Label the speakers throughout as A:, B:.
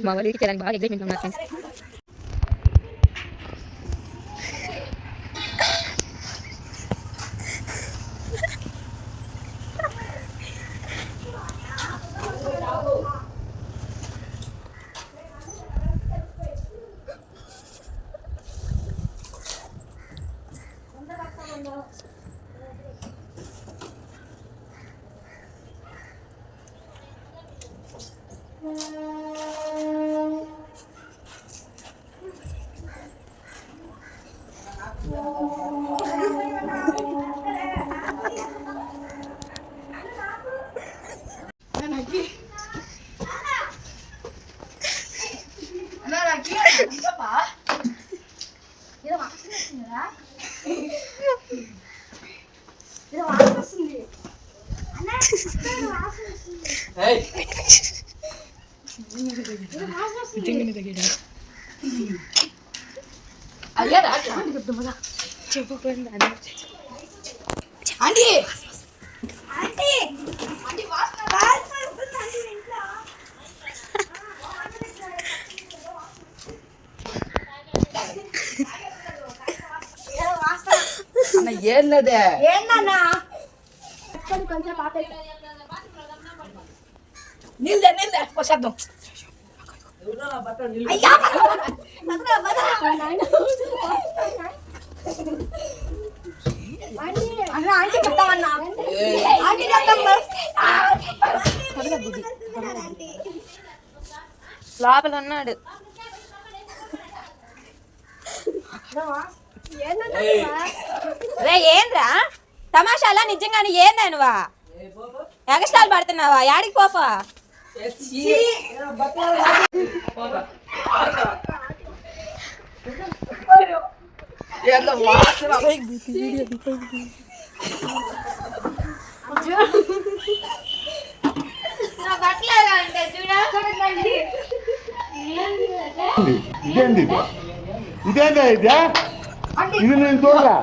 A: మా వాళ్ళకి చేయడానికి బాగా ఎగ్జైట్మెంట్ ఉన్నారు ఫ్రెండ్స్.
B: ఏంటదే
C: ఏందన్నా
B: నీళ్ళే పోసేద్దాం.
A: లోపల ఉన్నాడు. రే ఏంద్రా తమాషాలా? నిజంగానే ఏందా నువ్వా ఎగస్టాల్ పడుతున్నావా? యాడికి పోపా?
D: ఇదేందా ఇదే? ఇది నేను చూడరా.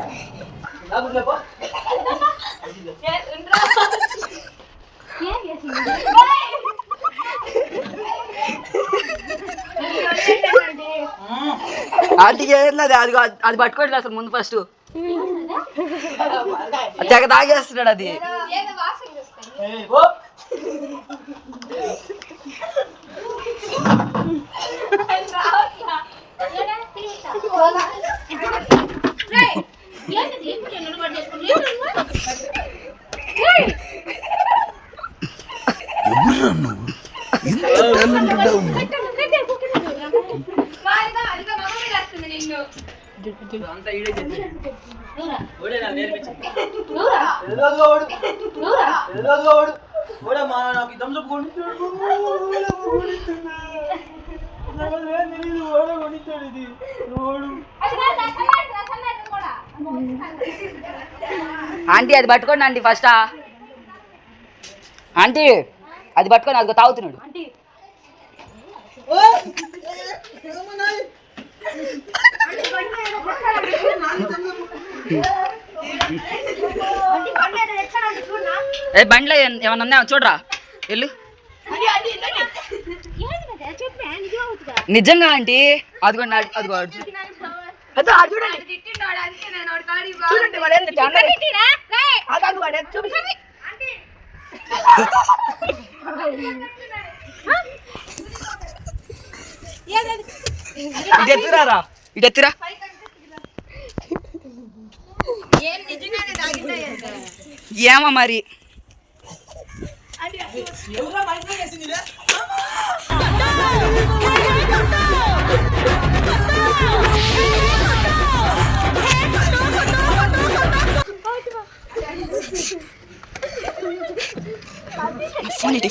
B: ఆంటీకి ఏంటది? అది పట్టుకోండి అసలు ముందు ఫస్ట్ తెగ తాగేస్తున్నాడు అది. ఆంటీ అది పట్టుకోండి ఆంటీ ఫస్ట్. ఆంటీ అది పట్టుకొని అది తాగుతున్నాడు. బండిలో ఏమన్నా ఉన్నాయా చూడరా వెళ్ళు. నిజంగా ఆంటీ అదిగోండి అదిగో ఇటు ఎత్తురారా, ఇటు ఎత్తురా. ఏమో మరి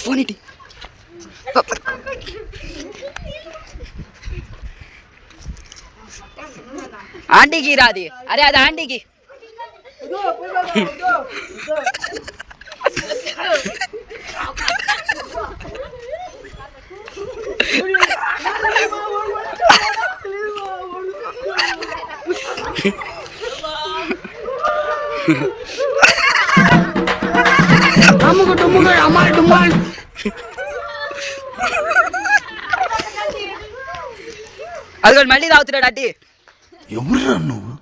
B: ఫోన్ ఇటీ ఆంటీకి రాది. అరే అది ఆంటీకి. అది మళ్ళీ తాగుతున్నాడు అడ్డి.
D: ఎవరురా నువ్వు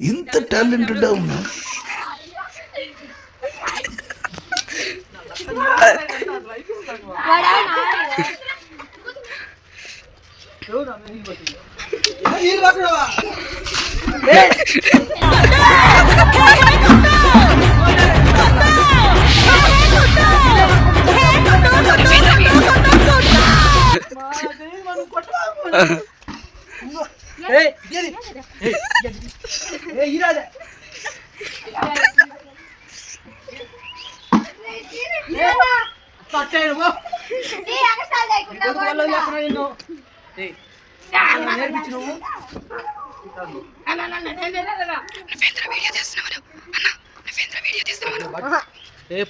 D: ఇంత టాలెంటెడ్ ఉన్నావు?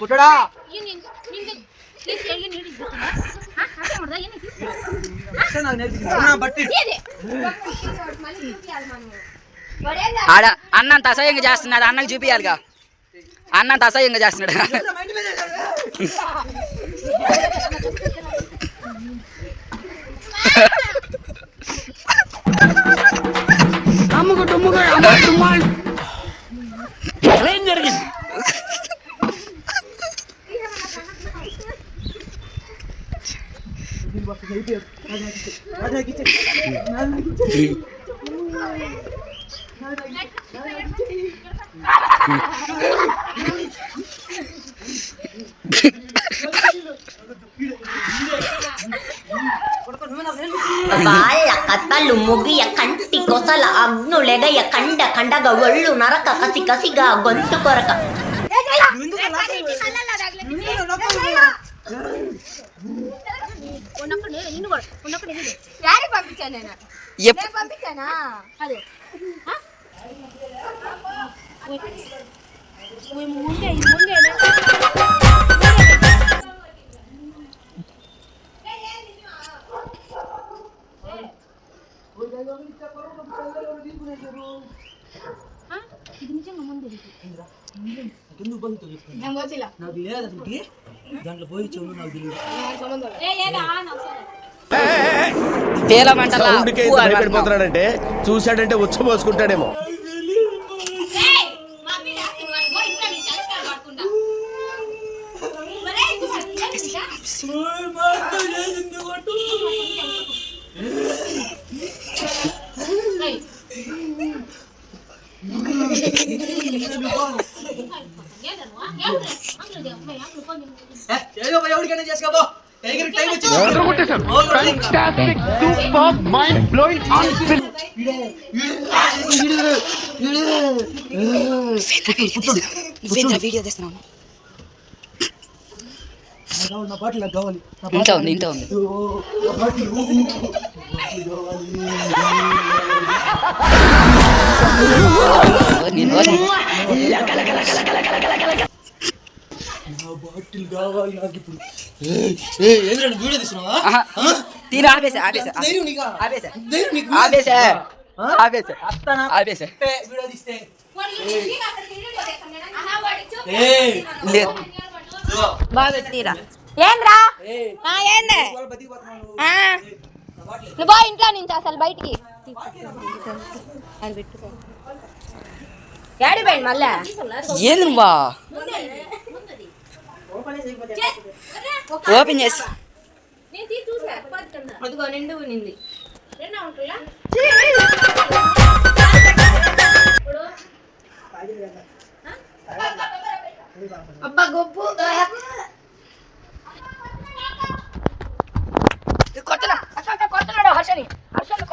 C: పుట్టడా
B: ఆడ అన్నంత అసహ్యంగా చేస్తున్నాడు, అన్నకు చూపియాలిగా. అన్నంత అసహ్యంగా చేస్తున్నాడు.
D: ఏం జరిగింది?
E: బాల కథలు ముగియ కంటి కొసల అగ్నులెగయ కండ కండగ ఒళ్ళు నరక కసి కసిగా గొంతు కొరక.
A: పంపించానా అదే
D: భయపడిపోతున్నాడంటే చూశాడంటే ఉచ్చబోసుకుంటాడేమో.
C: ఎవరికైనా చేసుకోబో
B: వీడియో తీస్తున్నాను. ఇంత ఉంది, ఇంత ఉంది. తీరా ఆపేసా ఆపేసా ఆపేసా ఆపేసా ఆపేసా ఆపేసా.
A: బాగా పెట్టిరా. ఏంద్రా ఏందే నువ్వు ఇంట్లో నుంచి అసలు బయటికి ఏడి పోయింది మళ్ళా.
B: ఏంది నువ్వా ఓపెన్ చేసి
A: అదిగో నిండు నింది అబ్బా గొప్పు కొడుతున్నాడు హర్షని హర్షని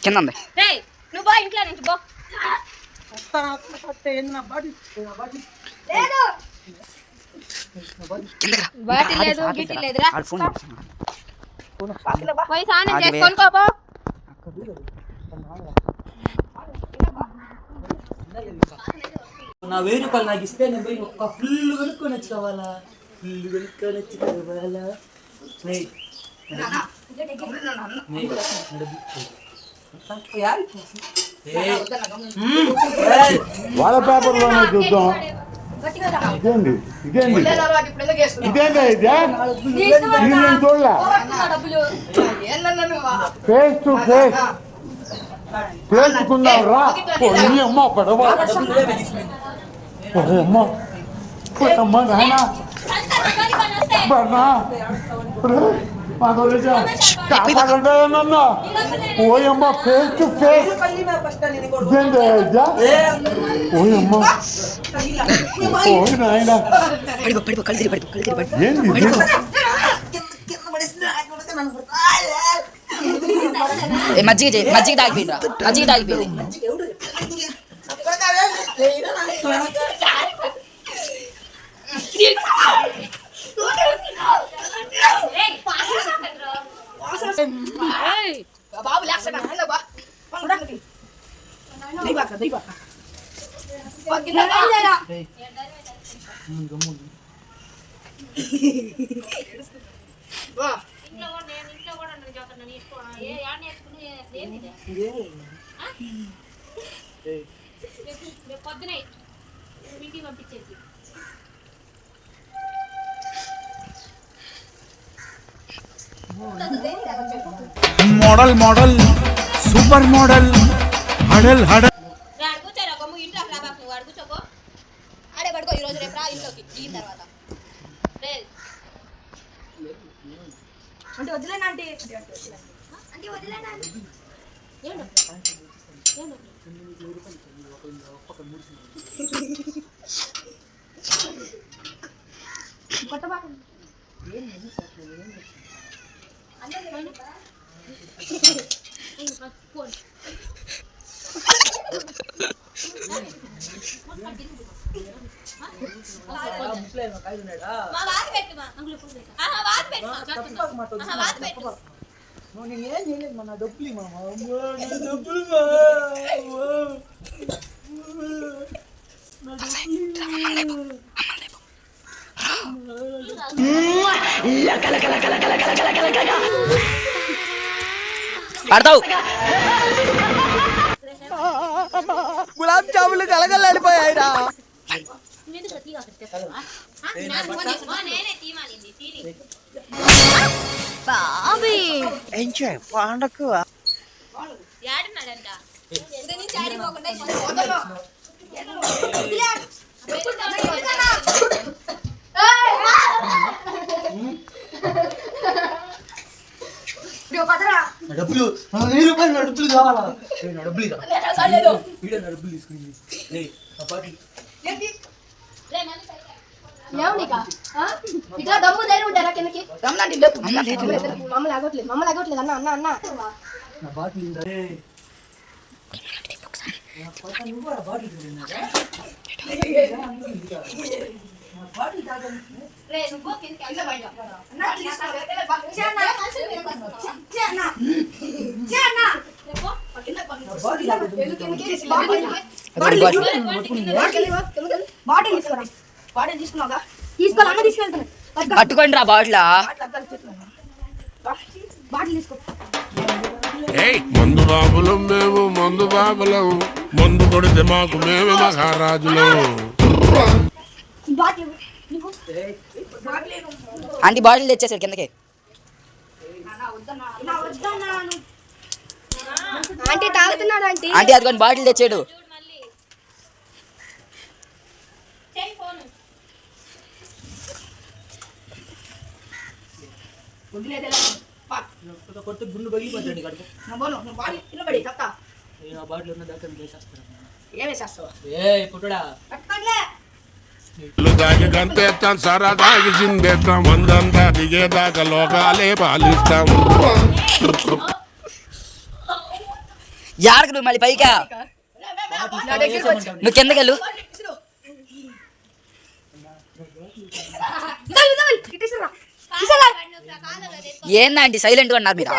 B: కింద ఉంది.
A: నువ్వు బా ఇంట్లో నుంచి బో. బాటిల్ లేదు గిట్టి లేదురా. పోయి స్నానం చేసుకొని కోపో.
C: నా 1000 రూపాయలు నాకు ఇస్తే నేను పోయి ఒక ఫుల్ కొనుక్కొని వచ్చి కావాలా, ఫుల్ కొనుక్కొని వచ్చి కావాలా. యారు
F: వాళ్ళ పేపర్లోనే చూద్దాం. ఇదేంది ఇదేంది ఇదేందా ఇదే నేను చూడలే. ఫేస్ టు ఫేస్ పేర్చుకుందాం రా. నీ అమ్మ పడవ అమ్మ అమ్మ నాయన నన్ను ఓయమ్మ ఫేస్ టు ఫేస్ ఇదేందా ఇదా ఓయమ్మ ఓయ్ నాయన ఏంది
B: మజ్జిగ తాగిపోయిందా? మజ్జిగ తాగిపోయింది.
A: బాబు లేస్తాడా
G: పొద్దునే ఇంటికి పంపించేసి
D: మోడల్ మోడల్ సూపర్ మోడల్ హడల్ హడల్.
A: కూర్చోరా గమ్ము ఇంట్లో రాబాకు నువ్వు అడుగు కూర్చోకో ఆడే పడుకో ఈరోజు రేపు రా ఇంట్లోకి దిగిన తర్వాత అంటే వదిలేనా అంటే అంటే వదిలేనా కొట్టబాకు
C: నేనేం చేయలేదు మా డబ్బులు
B: పడతావు.
C: గులాబ్ జాములు కలగలాడిపోయాయిరా. ఎంజాయ్ పండకు డబ్బులు 1000 రూపాయలు డబ్బులు కావాలా? డబ్బులు డబ్బులు తీసుకుని
A: ఇట్లా దమ్ము ధైర్యం ఉంటారా కిందకి మమ్మల్ని ఆగట్లేదు అన్న అన్న అన్న
C: నా బాటిల్
A: బాటిల్ తీసుకున్నావుగా తీసుకోవాలి అన్న తీసుకెళ్తాను
B: పట్టుకోండి రా బాటిల్.
A: బాటిల్ తీసుకో
H: మందు బాబులం మేము మందు బాబులం మందు కొడితే మాకు మేమే మహారాజులం.
B: ఆంటీ బాటిల్ తెచ్చేసాడు కిందకి.
A: ఆంటీ తాగుతున్నాడు ఆంటీ.
B: ఆంటీ అదిగోని బాటిల్ తెచ్చాడు.
C: కొత్త గుండు పగిలిపోతాడు కడుపు. బాటిల్ ఉన్న దగ్గర వేసేస్తావా? పుట్టుడా
H: దాగి గంతేస్తాం సరా దాగి చిందేస్తాం మందంతా దిగేదాకా లోకాలే పాలిస్తాం.
B: యాడకు నువ్వు మళ్ళీ పైకా? నువ్వు కిందకెళ్ళు. ఏందండి సైలెంట్ గా ఉన్నారు మీరు?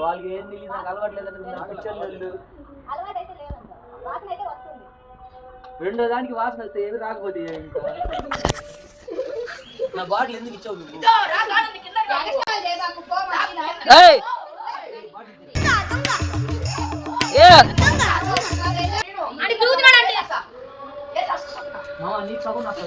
C: వాళ్ళకి ఏం తెలియదు, నాకు అలవాట్లేదంటే రెండో దానికి వాసన వస్తే ఏమి రాకపోతే ఇంకా నా బాటిల్ ఎందుకు ఇచ్చావు నువ్వు?
B: ఏయ్! ఏ!
C: మామ నీకు సగం నాకు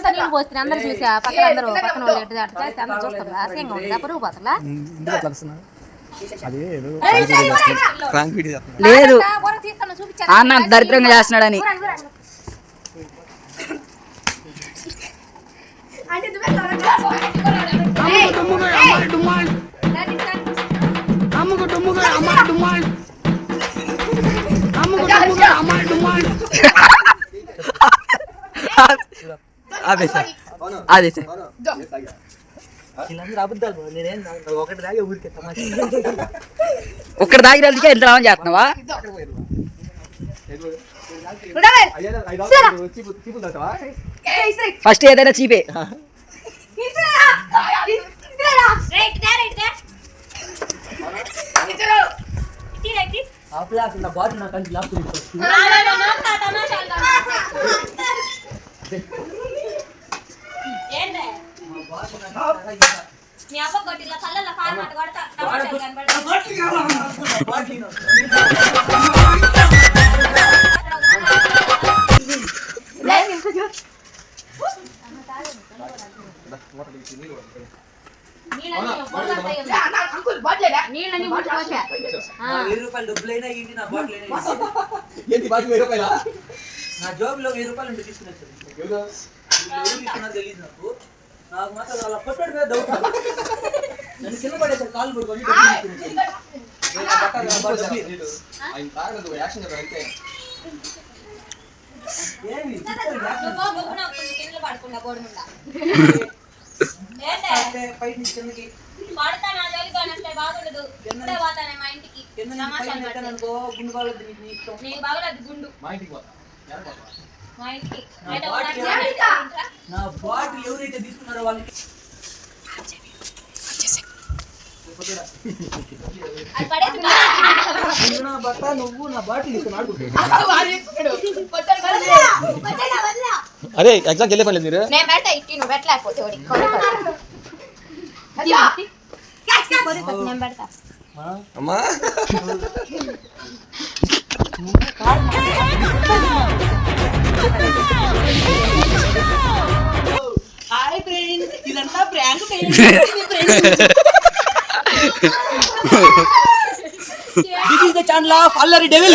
A: నీళ్ళు పోస్తే అందరు చూసా పక్కన అందరూ పక్కన వాళ్ళు ఎట్టు అట్టు చేస్తే అందరూ చూస్తారు అసహ్యంగా ఉంటుందా పరుగు పోతలా
B: లేదు అన్న దరిద్రంగా చేస్తున్నాడని. అదే సార్
C: వీళ్ళందరూ అబద్ధాలు. నేనేం ఒకటి దాగే ఊరికే తమాషా.
B: ఒక్కడ దాగినందుకే ఎంత లాభం చేస్తున్నావా? ఫస్ట్ ఏదైనా చీపే.
C: ఆపలా అసలు నా బాటిల్ నా కంటి లాక్కుంది. ₹1000 డబ్బులైనా ఏంటి, నా బాటిల్ నా జోబులో ₹1000 ఉంటే తీసుకున్నాను. తెలియదు నాకు మాత్రం అలా కొట్టాడు మీద డౌట్. నన్ను కింద పడేసారు కాళ్ళు పడుకొని. నా బాటిల్ ఎవరైతే తీసుకున్నారో వాళ్ళకి నా బట్ట నువ్వు నా బాటిల్ తీసుకున్నాడు.
I: అరే ఎగ్జామ్ వెళ్ళే పని మీరు అమ్మా
C: హాయ్ ఫ్రెండ్స్, ఇదంతా prank. This is the channel of Allari Devil.